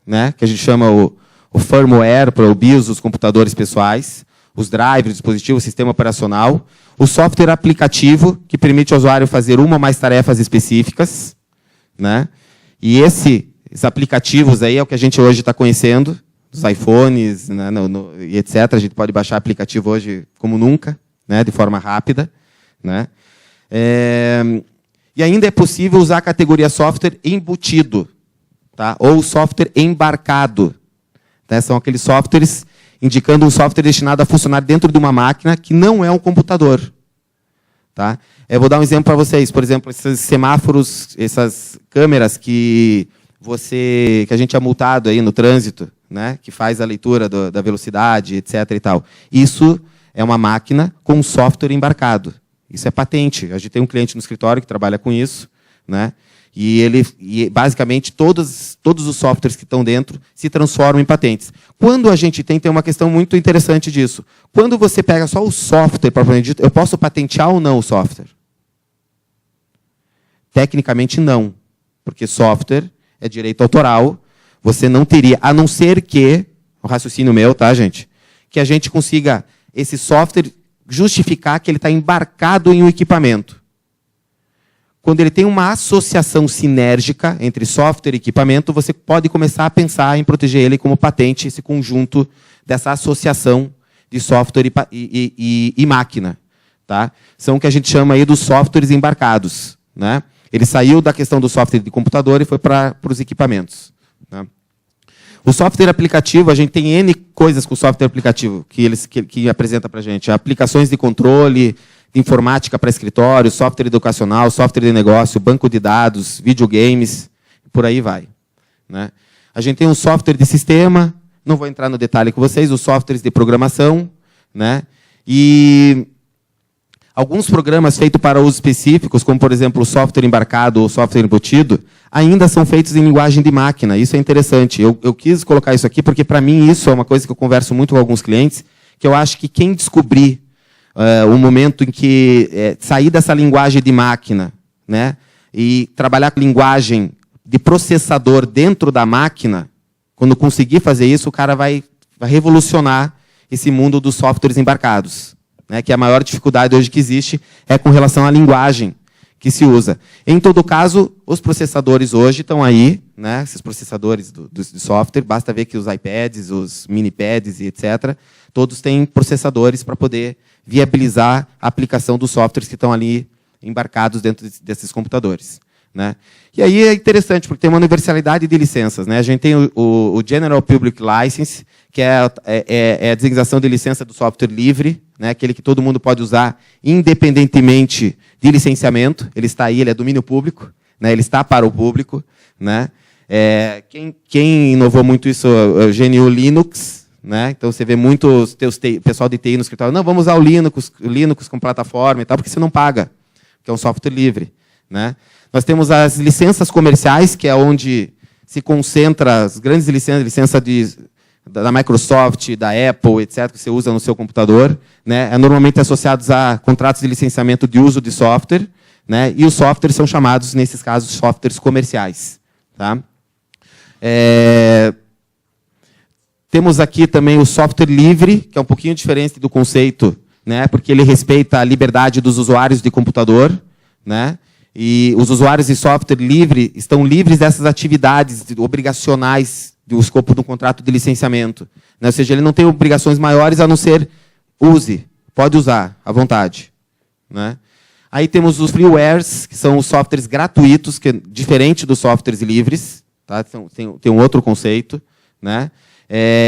né, que a gente chama o firmware, para o BIOS, os computadores pessoais, os drivers, dispositivos, sistema operacional. O software aplicativo, que permite ao usuário fazer uma ou mais tarefas específicas, né? E esses aplicativos aí é o que a gente hoje está conhecendo, os iPhones, né, e etc. A gente pode baixar aplicativo hoje como nunca, né, de forma rápida, né? E ainda é possível usar a categoria software embutido, tá? Ou software embarcado. Né? São aqueles softwares indicando um software destinado a funcionar dentro de uma máquina que não é um computador. Tá? Eu vou dar um exemplo para vocês. Por exemplo, esses semáforos, essas câmeras que a gente é multado aí no trânsito, né? Que faz a leitura da velocidade, etc. e tal. Isso é uma máquina com software embarcado. Isso é patente. A gente tem um cliente no escritório que trabalha com isso, né? E basicamente todos os softwares que estão dentro se transformam em patentes. Quando a gente tem uma questão muito interessante disso. Quando você pega só o software, propriamente dito, eu posso patentear ou não o software? Tecnicamente não, porque software é direito autoral. Você não teria, a não ser que, o raciocínio meu, tá, gente? Que a gente consiga esse software justificar que ele está embarcado em um equipamento. Quando ele tem uma associação sinérgica entre software e equipamento, você pode começar a pensar em proteger ele como patente, esse conjunto dessa associação de software e máquina. Tá? São o que a gente chama aí dos softwares embarcados. Né? Ele saiu da questão do software de computador e foi para os equipamentos. Né? O software aplicativo, a gente tem N coisas com o software aplicativo que apresenta para a gente. Aplicações de controle, de informática para escritório, software educacional, software de negócio, banco de dados, videogames, por aí vai. Né? A gente tem um software de sistema, não vou entrar no detalhe com vocês, os softwares de programação, né? E alguns programas feitos para usos específicos, como, por exemplo, o software embarcado ou software embutido, ainda são feitos em linguagem de máquina. Isso é interessante. Eu quis colocar isso aqui porque, para mim, isso é uma coisa que eu converso muito com alguns clientes, que eu acho que quem descobrir o momento em que sair dessa linguagem de máquina, né, e trabalhar com linguagem de processador dentro da máquina, quando conseguir fazer isso, o cara vai revolucionar esse mundo dos softwares embarcados. Né, que a maior dificuldade hoje que existe é com relação à linguagem que se usa. Em todo caso, os processadores hoje estão aí, né, esses processadores de software, basta ver que os iPads, os minipads e etc., todos têm processadores para poder viabilizar a aplicação dos softwares que estão ali embarcados dentro desses computadores. Né? E aí é interessante, porque tem uma universalidade de licenças. Né? A gente tem o General Public License, que é a designação de licença do software livre, né? Aquele que todo mundo pode usar independentemente de licenciamento. Ele está aí, ele é domínio público, né? Ele está para o público. Né? Quem inovou muito isso é o GNU Linux. Né? Então você vê muito pessoal de TI no escritório, não, vamos usar o Linux como plataforma e tal, porque você não paga, que é um software livre. Né? Nós temos as licenças comerciais, que é onde se concentra as grandes licenças da Microsoft, da Apple, etc., que você usa no seu computador. Né? Normalmente associados a contratos de licenciamento de uso de software. Né? E os softwares são chamados, nesses casos, softwares comerciais. Tá? Temos aqui também o software livre, que é um pouquinho diferente do conceito, né? Porque ele respeita a liberdade dos usuários de computador. Né? E os usuários de software livre estão livres dessas atividades obrigacionais do escopo de um contrato de licenciamento. Né? Ou seja, ele não tem obrigações maiores a não ser use, pode usar à vontade. Né? Aí temos os freewares, que são os softwares gratuitos, que é diferente dos softwares livres. Tá? Tem um outro conceito. Né?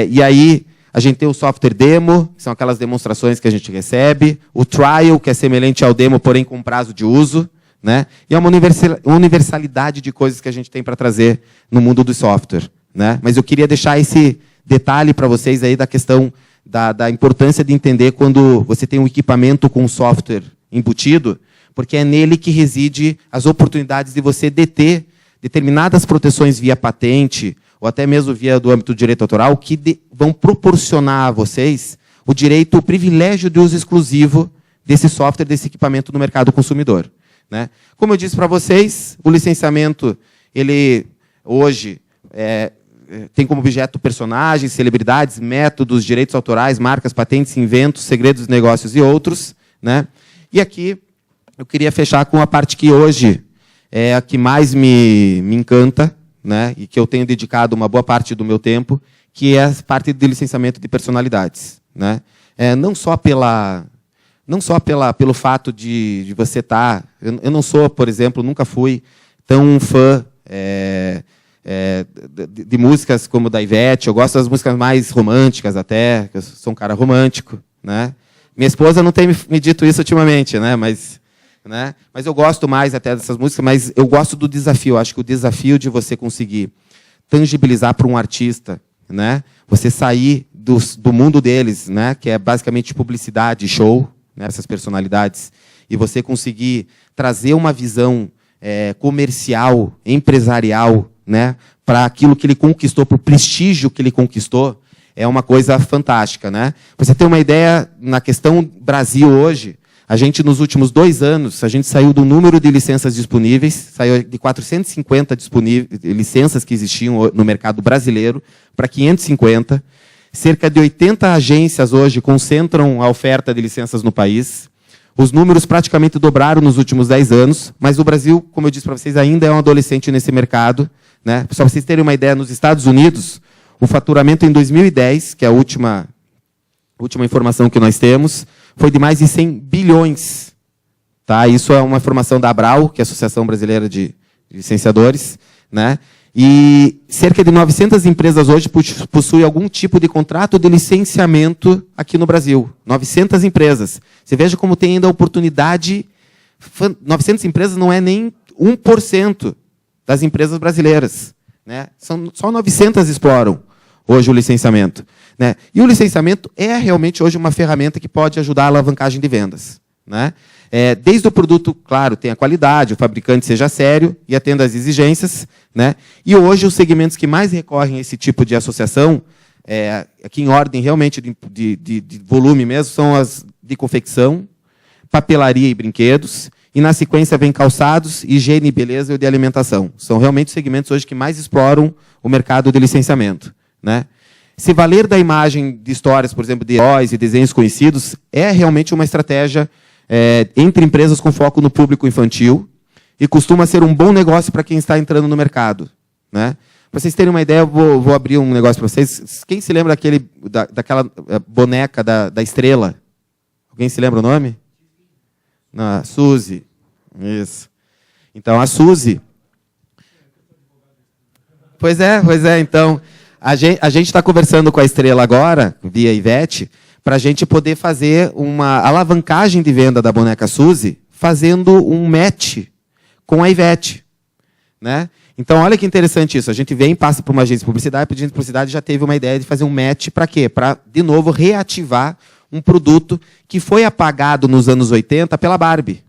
E aí a gente tem o software demo, que são aquelas demonstrações que a gente recebe. O trial, que é semelhante ao demo, porém com prazo de uso. Né? E é uma universalidade de coisas que a gente tem para trazer no mundo do software. Né? Mas eu queria deixar esse detalhe para vocês aí da questão da importância de entender quando você tem um equipamento com software embutido, porque é nele que reside as oportunidades de você deter determinadas proteções via patente, ou até mesmo via do âmbito do direito autoral, que vão proporcionar a vocês o direito, o privilégio de uso exclusivo desse software, desse equipamento no mercado consumidor, né? Como eu disse para vocês, o licenciamento, ele hoje tem como objeto personagens, celebridades, métodos, direitos autorais, marcas, patentes, inventos, segredos de negócios e outros, né? E aqui eu queria fechar com a parte que hoje é a que mais me encanta, né? E que eu tenho dedicado uma boa parte do meu tempo, que é a parte de licenciamento de personalidades, né? Não só pelo fato de você estar... Eu não sou, por exemplo, nunca fui tão fã de músicas como da Ivete. Eu gosto das músicas mais românticas até, eu sou um cara romântico, né? Minha esposa não tem me dito isso ultimamente, né? Mas eu gosto mais até dessas músicas, mas eu gosto do desafio. Eu acho que o desafio de você conseguir tangibilizar para um artista, né? Você sair do mundo deles, né? Que é basicamente publicidade, show, né? Essas personalidades, e você conseguir trazer uma visão comercial, empresarial, né? Para aquilo que ele conquistou, para o prestígio que ele conquistou, é uma coisa fantástica, né? Para você ter uma ideia, na questão Brasil hoje, a gente, nos últimos 2 anos, a gente saiu do número de licenças disponíveis, saiu de 450 licenças que existiam no mercado brasileiro para 550. Cerca de 80 agências hoje concentram a oferta de licenças no país. Os números praticamente dobraram nos últimos 10 anos, mas o Brasil, como eu disse para vocês, ainda é um adolescente nesse mercado, né? Só para vocês terem uma ideia, nos Estados Unidos, o faturamento em 2010, que é a última informação que nós temos, foi de mais de 100 bilhões. Tá? Isso é uma informação da ABRAL, que é a Associação Brasileira de Licenciadores, né? E cerca de 900 empresas hoje possuem algum tipo de contrato de licenciamento aqui no Brasil. 900 empresas. Você veja como tem ainda a oportunidade. 900 empresas não é nem 1% das empresas brasileiras, né? Só 900 exploram hoje o licenciamento, né? E o licenciamento é realmente hoje uma ferramenta que pode ajudar a alavancagem de vendas, né? Desde o produto, claro, tem a qualidade, o fabricante seja sério e atenda às exigências, né? E hoje os segmentos que mais recorrem a esse tipo de associação, aqui em ordem realmente de volume mesmo, são as de confecção, papelaria e brinquedos, e na sequência vem calçados, higiene e beleza e o de alimentação. São realmente os segmentos hoje que mais exploram o mercado de licenciamento, né? Se valer da imagem de histórias, por exemplo, de heróis e desenhos conhecidos, é realmente uma estratégia entre empresas com foco no público infantil e costuma ser um bom negócio para quem está entrando no mercado, né? Para vocês terem uma ideia, eu vou abrir um negócio para vocês. Quem se lembra daquela boneca da Estrela? Alguém se lembra o nome? Não, Suzy. Isso. Então, a Suzy... Pois é. Então, a gente está conversando com a Estrela agora, via Ivete, para a gente poder fazer uma alavancagem de venda da boneca Suzy, fazendo um match com a Ivete, né? Então, olha que interessante isso. A gente passa por uma agência de publicidade, a agência de publicidade já teve uma ideia de fazer um match para quê? Para, de novo, reativar um produto que foi apagado nos anos 80 pela Barbie,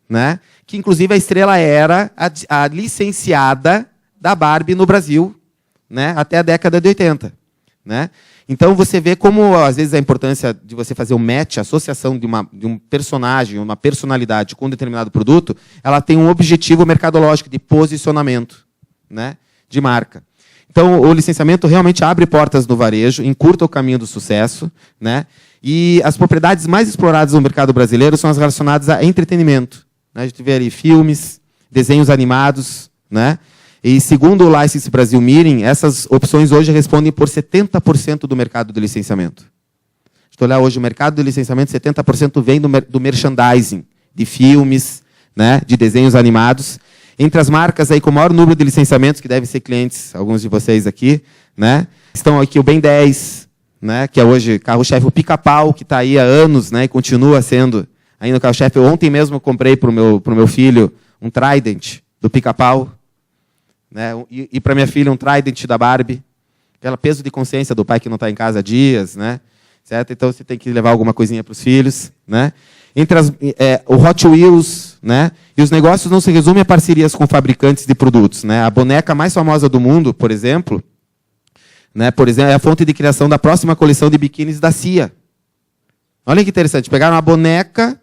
né? Que, inclusive, a Estrela era a licenciada da Barbie no Brasil, né? Até a década de 80, né? Então, você vê como, às vezes, a importância de você fazer um match, a associação de um personagem, uma personalidade com um determinado produto, ela tem um objetivo mercadológico de posicionamento, né, de marca. Então, o licenciamento realmente abre portas no varejo, encurta o caminho do sucesso, né? E as propriedades mais exploradas no mercado brasileiro são as relacionadas a entretenimento, né? A gente vê ali filmes, desenhos animados, né? E segundo o License Brasil Meeting, essas opções hoje respondem por 70% do mercado de licenciamento. Se tu olhar hoje o mercado de licenciamento, 70% vem do merchandising, de filmes, né, de desenhos animados. Entre as marcas aí com o maior número de licenciamentos, que devem ser clientes, alguns de vocês aqui, né, estão aqui o Ben 10, né, que é hoje carro-chefe, o Pica-Pau, que está aí há anos, né, e continua sendo ainda o carro-chefe. Ontem mesmo eu comprei para o meu filho um Trident do Pica-Pau, né? E para minha filha um Trident da Barbie, aquele peso de consciência do pai que não está em casa há dias, né? Certo? Então você tem que levar alguma coisinha para os filhos, né? entre o Hot Wheels, né? E os negócios não se resumem a parcerias com fabricantes de produtos, né? A boneca mais famosa do mundo, por exemplo, né? É a fonte de criação da próxima coleção de biquínis da CIA. Olha que interessante, pegaram uma boneca,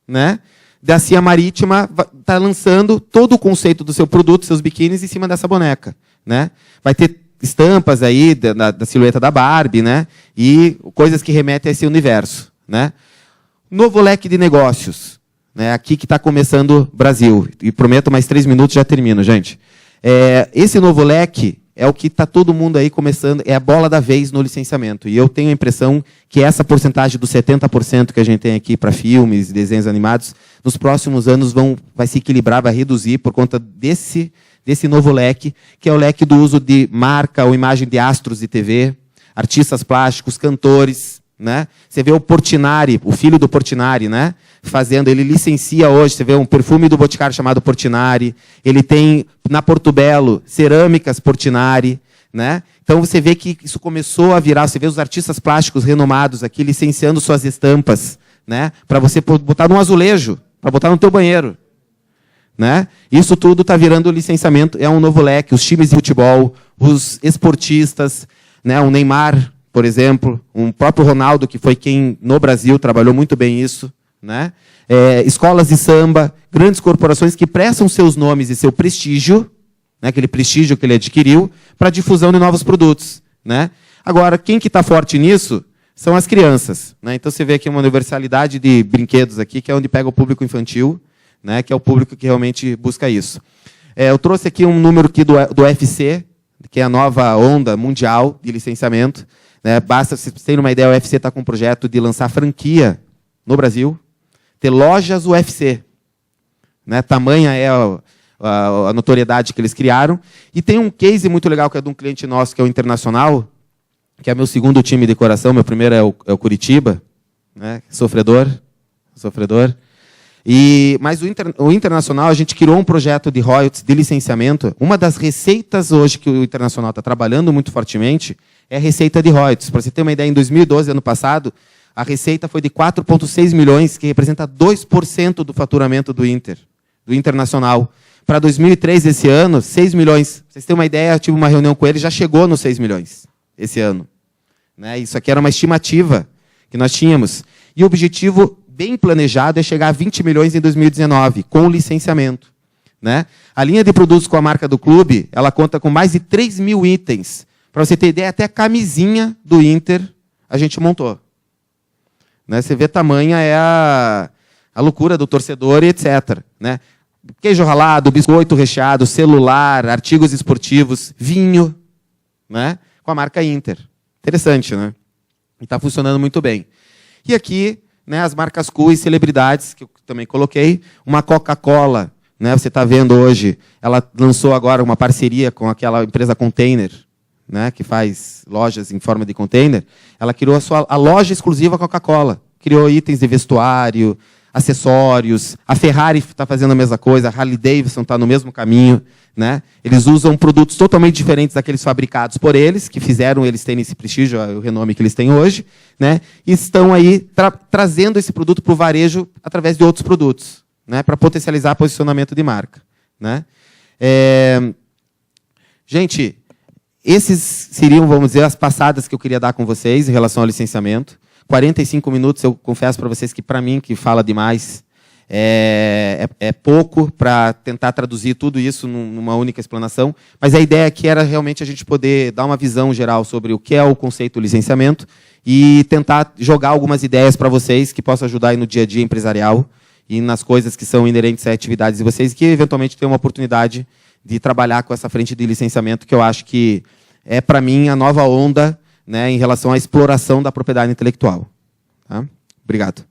né? Da CIA Marítima, está lançando todo o conceito do seu produto, seus biquínis, em cima dessa boneca, né? Vai ter estampas aí da silhueta da Barbie, né? E coisas que remetem a esse universo, né? Novo leque de negócios, né? Aqui que está começando o Brasil. E prometo mais 3 minutos, já termino, gente. Esse novo leque é o que está todo mundo aí começando, é a bola da vez no licenciamento. E eu tenho a impressão que essa porcentagem dos 70% que a gente tem aqui para filmes e desenhos animados, nos próximos anos vai se equilibrar, vai reduzir por conta desse novo leque, que é o leque do uso de marca ou imagem de astros de TV, artistas plásticos, cantores, né? Você vê o Portinari, o filho do Portinari, né? Ele licencia hoje, você vê um perfume do Boticário chamado Portinari, ele tem na Portobello cerâmicas Portinari, né? Então você vê que isso começou a virar, você vê os artistas plásticos renomados aqui licenciando suas estampas, né? Para você botar num azulejo, para botar no teu banheiro, né? Isso tudo está virando licenciamento, é um novo leque, os times de futebol, os esportistas, né? O Neymar, por exemplo, um próprio Ronaldo, que foi quem, no Brasil, trabalhou muito bem isso, né? Escolas de samba, grandes corporações que prestam seus nomes e seu prestígio, né? Aquele prestígio que ele adquiriu, para a difusão de novos produtos, né? Agora, quem que está forte nisso são as crianças, né? Então, você vê aqui uma universalidade de brinquedos aqui, que é onde pega o público infantil, né? Que é o público que realmente busca isso. Eu trouxe aqui um número aqui do UFC, que é a nova onda mundial de licenciamento. Basta, se vocês terem uma ideia, o UFC está com um projeto de lançar franquia no Brasil, ter lojas UFC. Né? Tamanha é a notoriedade que eles criaram. E tem um case muito legal, que é de um cliente nosso, que é o Internacional, que é meu segundo time de coração, meu primeiro é o Curitiba, né? Sofredor. Mas o Internacional, a gente criou um projeto de royalties, de licenciamento. Uma das receitas hoje que o Internacional está trabalhando muito fortemente é a receita de royalties. Para você ter uma ideia, em 2012, ano passado, a receita foi de 4,6 milhões, que representa 2% do faturamento do Internacional. Para 2003, esse ano, 6 milhões. Para vocês terem uma ideia, eu tive uma reunião com ele, já chegou nos 6 milhões esse ano. Né? Isso aqui era uma estimativa que nós tínhamos. E o objetivo bem planejado é chegar a 20 milhões em 2019, com o licenciamento. Né? A linha de produtos com a marca do clube, ela conta com mais de 3 mil itens. Para você ter ideia, até a camisinha do Inter a gente montou. Né? Você vê tamanha é a loucura do torcedor e etc. Né? Queijo ralado, biscoito recheado, celular, artigos esportivos, vinho, né? Com a marca Inter. Interessante, né? E está funcionando muito bem. E aqui, né, as marcas cool e celebridades, que eu também coloquei. Uma Coca-Cola, né, você está vendo hoje, ela lançou agora uma parceria com aquela empresa Container, né, que faz lojas em forma de container. Ela criou a loja exclusiva Coca-Cola. Criou itens de vestuário, acessórios. A Ferrari está fazendo a mesma coisa, a Harley Davidson está no mesmo caminho. Né? Eles usam produtos totalmente diferentes daqueles fabricados por eles, que fizeram eles terem esse prestígio, o renome que eles têm hoje, né? E estão aí trazendo esse produto para o varejo através de outros produtos, né? Para potencializar o posicionamento de marca. Né? Gente, esses seriam, vamos dizer, as passadas que eu queria dar com vocês em relação ao licenciamento. 45 minutos, eu confesso para vocês que, para mim, que fala demais, é pouco para tentar traduzir tudo isso numa única explanação, mas a ideia aqui era realmente a gente poder dar uma visão geral sobre o que é o conceito licenciamento e tentar jogar algumas ideias para vocês que possam ajudar aí no dia a dia empresarial e nas coisas que são inerentes a atividades de vocês que, eventualmente, tenham uma oportunidade de trabalhar com essa frente de licenciamento, que eu acho que é, para mim, a nova onda, né, em relação à exploração da propriedade intelectual. Tá? Obrigado.